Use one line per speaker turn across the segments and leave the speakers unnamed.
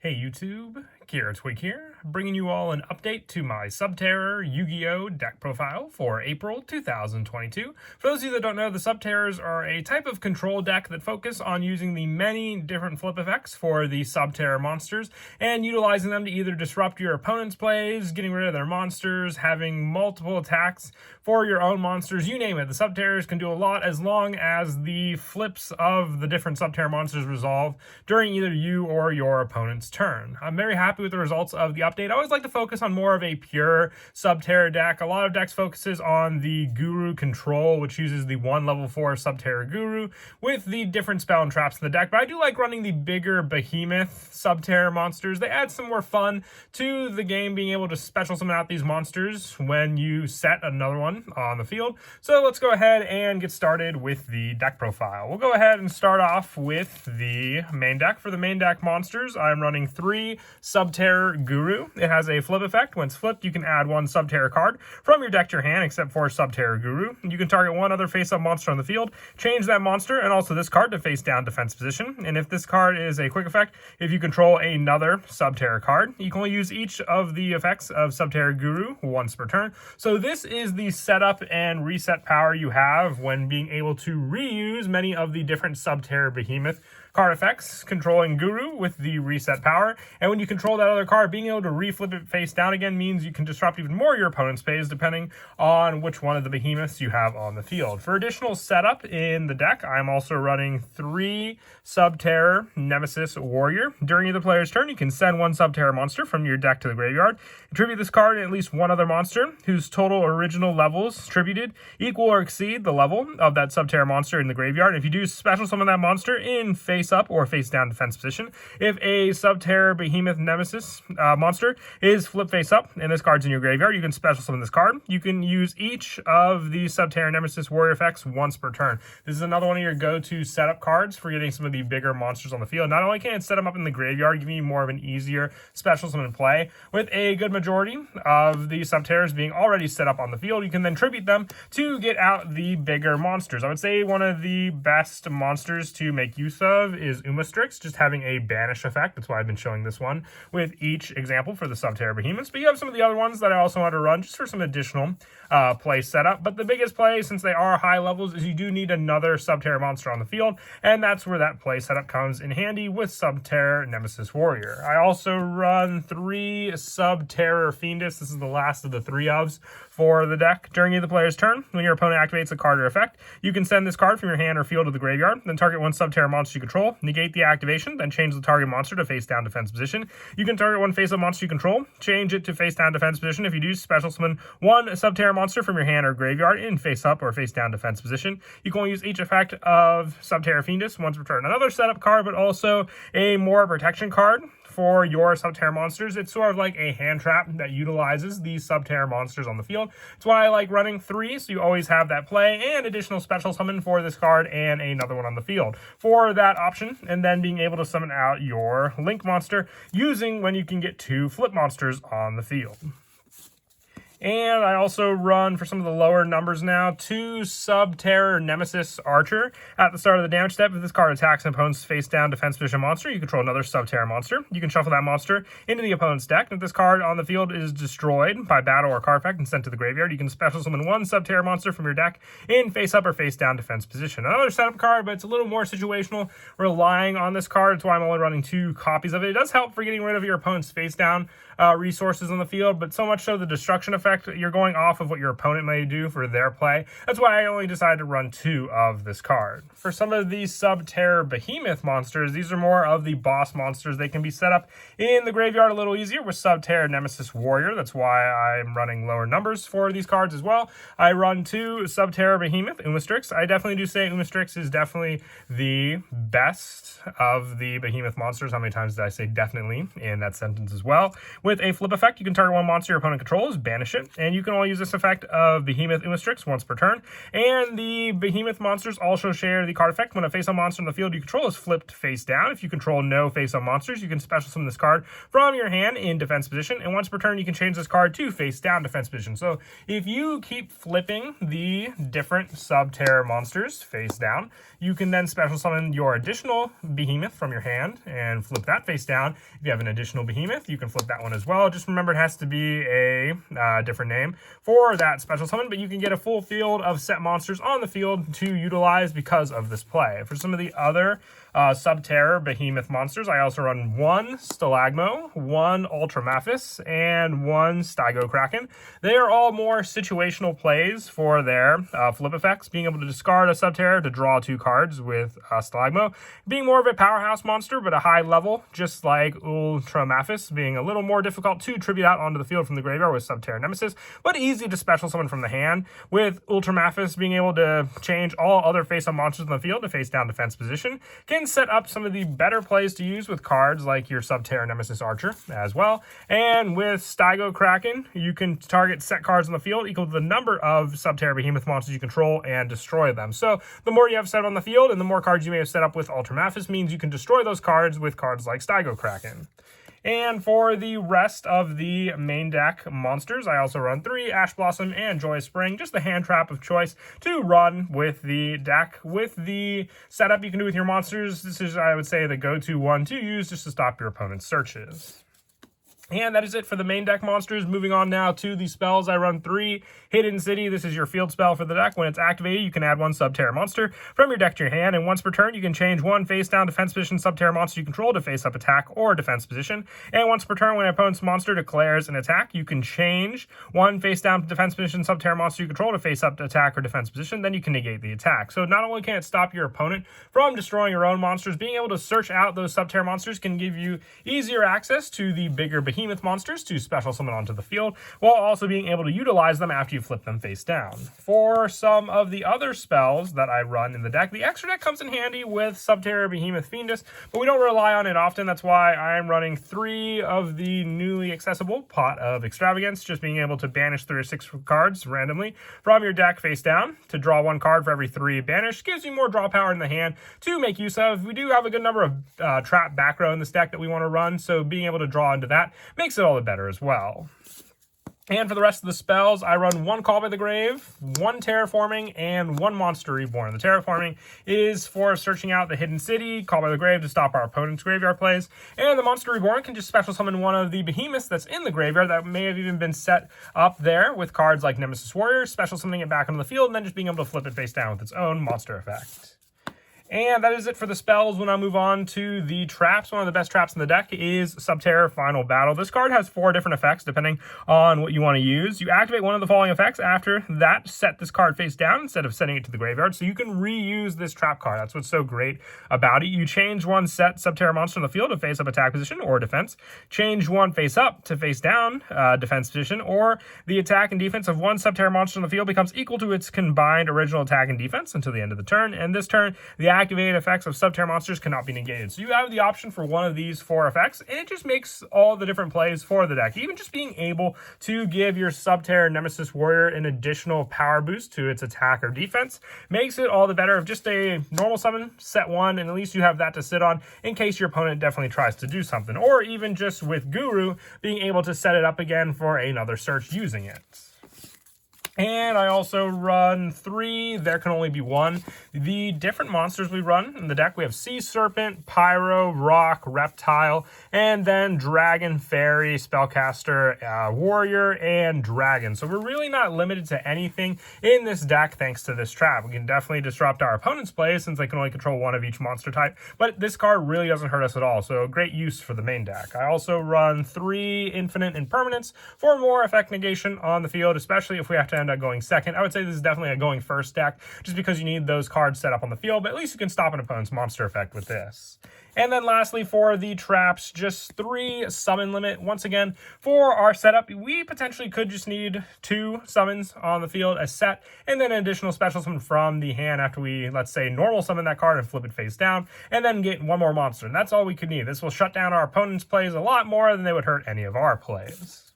Hey YouTube, Kira Twig here, bringing you all an update to my Subterror Yu-Gi-Oh deck profile for April 2022. For those of you that don't know, the Subterrors are a type of control deck that focus on using the many different flip effects for the Subterror monsters and utilizing them to either disrupt your opponent's plays, getting rid of their monsters, having multiple attacks for your own monsters, you name it. The Subterrors can do a lot as long as the flips of the different Subterror monsters resolve during either you or your opponent's turn. I'm very happy with the results of the update. I always like to focus on more of a pure Subterror deck. A lot of decks focuses on the Guru control, which uses the 1 level 4 Subterror Guru with the different spell and traps in the deck, but I do like running the bigger behemoth Subterror monsters. They add some more fun to the game, being able to special summon out these monsters when you set another one on the field. So let's go ahead and get started with the deck profile. We'll go ahead and start off with the main deck. For the main deck monsters, I'm running 3 Subterror Guru. It has a flip effect. When it's flipped, you can add 1 Subterror card from your deck to your hand, except for Subterror Guru. You can target 1 other face-up monster on the field, change that monster and also this card to face-down defense position. And if this card is a quick effect, if you control another Subterror card, you can only use each of the effects of Subterror Guru once per turn. So this is the setup and reset power you have when being able to reuse many of the different Subterror Behemoth card effects, controlling Guru with the reset power. And when you control that other card, being able to reflip it face down again means you can disrupt even more your opponent's plays depending on which one of the behemoths you have on the field. For additional setup in the deck, I'm also running 3 Subterror Nemesis Warrior. During the player's turn, you can send 1 Subterror monster from your deck to the graveyard. Attribute this card and at least 1 other monster whose total original levels attributed equal or exceed the level of that Subterror monster in the graveyard. If you do special summon that monster in face up or face down defense position, if a Subterror Behemoth Nemesis monster is flip face up and this card's in your graveyard, you can special summon this card. You can use each of the Subterror Nemesis Warrior effects once per turn. This is another one of your go-to setup cards for getting some of the bigger monsters on the field. Not only can it set them up in the graveyard, giving you more of an easier special summon play, with a good majority of the Subterrors being already set up on the field, you can then tribute them to get out the bigger monsters. I would say one of the best monsters to make use of is Strix, just having a banish effect. That's why I've been showing this one with each example for the Subterror Behemoths. But you have some of the other ones that I also want to run just for some additional play setup. But the biggest play, since they are high levels, is you do need another Subterror monster on the field, and that's where that play setup comes in handy with Subterror Nemesis Warrior. I also run 3 Subterror Fiendus. This is the last of the 3 ofs for the deck. During the player's turn, when your opponent activates a card or effect, you can send this card from your hand or field to the graveyard, then target 1 Subterror monster you control, negate the activation, then change the target monster to face down defense position. You can target 1 face-up monster you control, change it to face down defense position. If you do, special summon 1 Subterror monster from your hand or graveyard in face up or face down defense position. You can only use each effect of Subterror Fiendus once per turn. Another setup card, but also a more protection card for your Subterror monsters. It's sort of like a hand trap that utilizes these Subterror monsters on the field. That's why I like running 3, so you always have that play and additional special summon for this card and another one on the field for that option, and then being able to summon out your Link monster using when you can get 2 flip monsters on the field. And I also run, for some of the lower numbers now, 2 Subterror Nemesis Archer. At the start of the damage step, if this card attacks an opponent's face-down defense position monster, you control another Subterror monster. You can shuffle that monster into the opponent's deck. And if this card on the field is destroyed by battle or card effect and sent to the graveyard, you can special summon 1 Subterror monster from your deck in face-up or face-down defense position. Another setup card, but it's a little more situational, relying on this card. That's why I'm only running 2 copies of it. It does help for getting rid of your opponent's face-down resources on the field, but so much so the destruction effect, you're going off of what your opponent may do for their play. That's why I only decided to run 2 of this card. For some of these Subterror Behemoth monsters, these are more of the boss monsters. They can be set up in the graveyard a little easier with Subterror Nemesis Warrior. That's why I'm running lower numbers for these cards as well. I run 2 Subterror Behemoth Strix. I definitely do say Strix is definitely the best of the Behemoth monsters. How many times did I say definitely in that sentence as well? With a flip effect, you can target 1 monster your opponent controls, banish it, it, and you can only use this effect of Behemoth Umastrix once per turn. And the Behemoth monsters also share the card effect. When a face-up monster in the field you control is flipped face down. If you control no face-up monsters, you can special summon this card from your hand in defense position, and once per turn you can change this card to face down defense position. So if you keep flipping the different Subterror monsters face down, you can then special summon your additional Behemoth from your hand and flip that face down. If you have an additional Behemoth, you can flip that one as well. Just remember it has to be a different name for that special summon, but you can get a full field of set monsters on the field to utilize because of this play. For some of the other Subterror Behemoth monsters, I also run one Stalagmo, one Ultramaphis, and one Stygo Kraken. They are all more situational plays for their flip effects, being able to discard a Subterror to draw 2 cards with Stalagmo, being more of a powerhouse monster, but a high level, just like Ultramaphis, being a little more difficult to tribute out onto the field from the graveyard with Subterror Nemesis, but easy to special summon from the hand, with Ultramaphis being able to change all other face-up monsters in the field to face-down defense position. Can set up some of the better plays to use with cards like your Subterror Nemesis Archer as well. And with Stygo Kraken, you can target set cards on the field equal to the number of Subterror Behemoth monsters you control and destroy them. So the more you have set on the field and the more cards you may have set up with Ultramaphis means you can destroy those cards with cards like Stygo Kraken. And for the rest of the main deck monsters, I also run 3 Ash Blossom and Joyous Spring, just the hand trap of choice to run with the deck. With the setup you can do with your monsters, this is, I would say, the go-to one to use just to stop your opponent's searches. And that is it for the main deck monsters. Moving on now to the spells. I run 3 Hidden City. This is your field spell for the deck. When it's activated, you can add 1 Subterror monster from your deck to your hand, and once per turn, you can change 1 face-down defense position Subterror monster you control to face-up attack or defense position. And once per turn, when an opponent's monster declares an attack, you can change 1 face-down defense position Subterror monster you control to face-up attack or defense position. Then you can negate the attack. So not only can it stop your opponent from destroying your own monsters, being able to search out those Subterror monsters can give you easier access to the bigger Behemoth monsters to special summon onto the field, while also being able to utilize them after you flip them face down. For some of the other spells that I run in the deck, the extra deck comes in handy with Subterror Behemoth Fiendus, but we don't rely on it often. That's why I'm running 3 of the newly accessible Pot of Extravagance, just being able to banish 3 or 6 cards randomly from your deck face down to draw 1 card for every 3 banished. Gives you more draw power in the hand to make use of. We do have a good number of trap back row in this deck that we want to run, so being able to draw into that makes it all the better as well. And for the rest of the spells, I run 1 Call by the Grave, 1 Terraforming, and 1 Monster Reborn. The Terraforming is for searching out the Hidden City, Call by the Grave to stop our opponent's graveyard plays, and the Monster Reborn can just special summon one of the behemoths that's in the graveyard that may have even been set up there with cards like Nemesis Warrior, special summoning it back onto the field, and then just being able to flip it face down with its own monster effect. And that is it for the spells. We'll now move on to the traps. One of the best traps in the deck is Subterror Final Battle. This card has 4 different effects depending on what you want to use. You activate one of the following effects. After that, set this card face down instead of sending it to the graveyard. So you can reuse this trap card. That's what's so great about it. You change 1 set Subterror monster in the field to face up attack position or defense. Change 1 face up to face down defense position, or the attack and defense of 1 Subterror monster in the field becomes equal to its combined original attack and defense until the end of the turn. And this turn, the activated effects of Subterror monsters cannot be negated. So you have the option for one of these 4 effects, and it just makes all the different plays for the deck. Even just being able to give your Subterror Nemesis Warrior an additional power boost to its attack or defense makes it all the better of just a normal summon, set 1, and at least you have that to sit on in case your opponent definitely tries to do something. Or even just with Guru, being able to set it up again for another search using it. And I also run 3, there can only be 1. The different monsters we run in the deck, we have Sea Serpent, Pyro, Rock, Reptile, and then Dragon, Fairy, Spellcaster, Warrior, and Dragon. So we're really not limited to anything in this deck thanks to this trap. We can definitely disrupt our opponent's plays since they can only control 1 of each monster type, but this card really doesn't hurt us at all, so great use for the main deck. I also run 3 Infinite Impermanence for more effect negation on the field, especially if we have to end up going second. I would say this is definitely a going first deck, just because you need those cards set up on the field, but at least you can stop an opponent's monster effect with this. And then lastly, for the traps, just 3 summon limit. Once again, for our setup, we potentially could just need 2 summons on the field as set, and then an additional special summon from the hand after we, let's say, normal summon that card and flip it face down, and then get 1 more monster. And that's all we could need. This will shut down our opponent's plays a lot more than they would hurt any of our plays.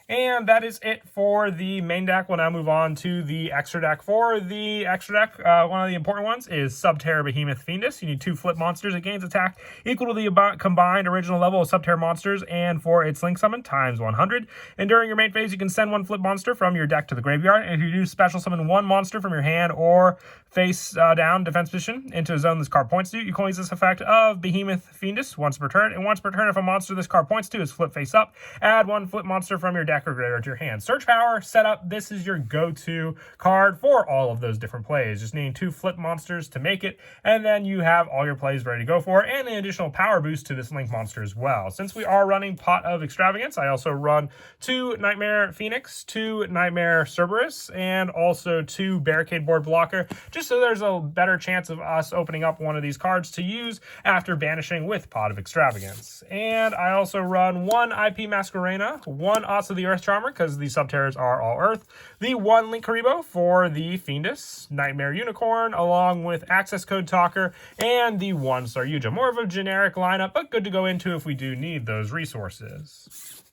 And that is it for the main deck. We'll now move on to the extra deck. For the extra deck, one of the important ones is Subterror Behemoth Fiendus. You need 2 flip monsters. It gains attack equal to the combined original level of Subterror monsters, and for its link summon, times 100. And during your main phase, you can send 1 flip monster from your deck to the graveyard. And if you do special summon 1 monster from your hand or face down defense position into a zone this card points to, you can use this effect of Behemoth Fiendus once per turn. And once per turn, if a monster this card points to is flip face up, add 1 flip monster from your deck or graveyard to your hand. Search power setup. This is your go-to card for all of those different plays. Just needing 2 flip monsters to make it, and then you have all your plays ready to go for, and an additional power boost to this link monster as well. Since we are running Pot of Extravagance, I also run 2 Nightmare Phoenix, 2 Nightmare Cerberus, and also 2 Barricade Board Blocker, just so there's a better chance of us opening up one of these cards to use after banishing with Pot of Extravagance. And I also run 1 IP Masquerena, 1 Asa the Earth Charmer, because the Subterrors are all Earth, the 1 Link Karibo for the Fiendus, Nightmare Unicorn, along with Access Code Talker, and the 1 Star Yugioh. More of a generic lineup, but good to go into if we do need those resources.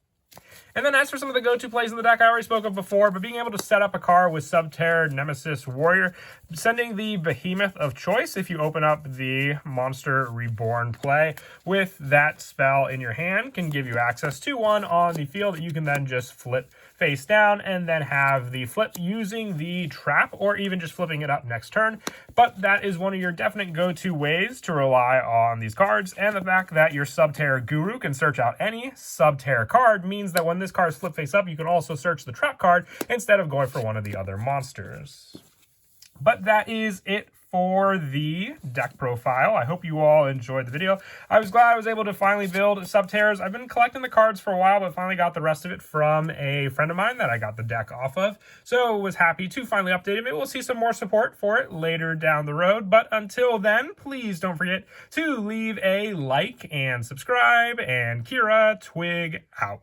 And then as for some of the go-to plays in the deck, I already spoke of before, but being able to set up a card with Subterror, Nemesis, Warrior, sending the Behemoth of choice if you open up the Monster Reborn play with that spell in your hand can give you access to 1 on the field that you can then just flip face down and then have the flip using the trap or even just flipping it up next turn. But that is one of your definite go-to ways to rely on these cards, and the fact that your Subterror Guru can search out any Subterror card means that when this card is flip face up, you can also search the trap card instead of going for one of the other monsters. But that is it for the deck profile. I hope you all enjoyed the video. I was glad I was able to finally build Subterrors. I've been collecting the cards for a while, but finally got the rest of it from a friend of mine that I got the deck off of. So was happy to finally update it. Maybe we'll see some more support for it later down the road. But until then, please don't forget to leave a like and subscribe. And Kira, Twig out.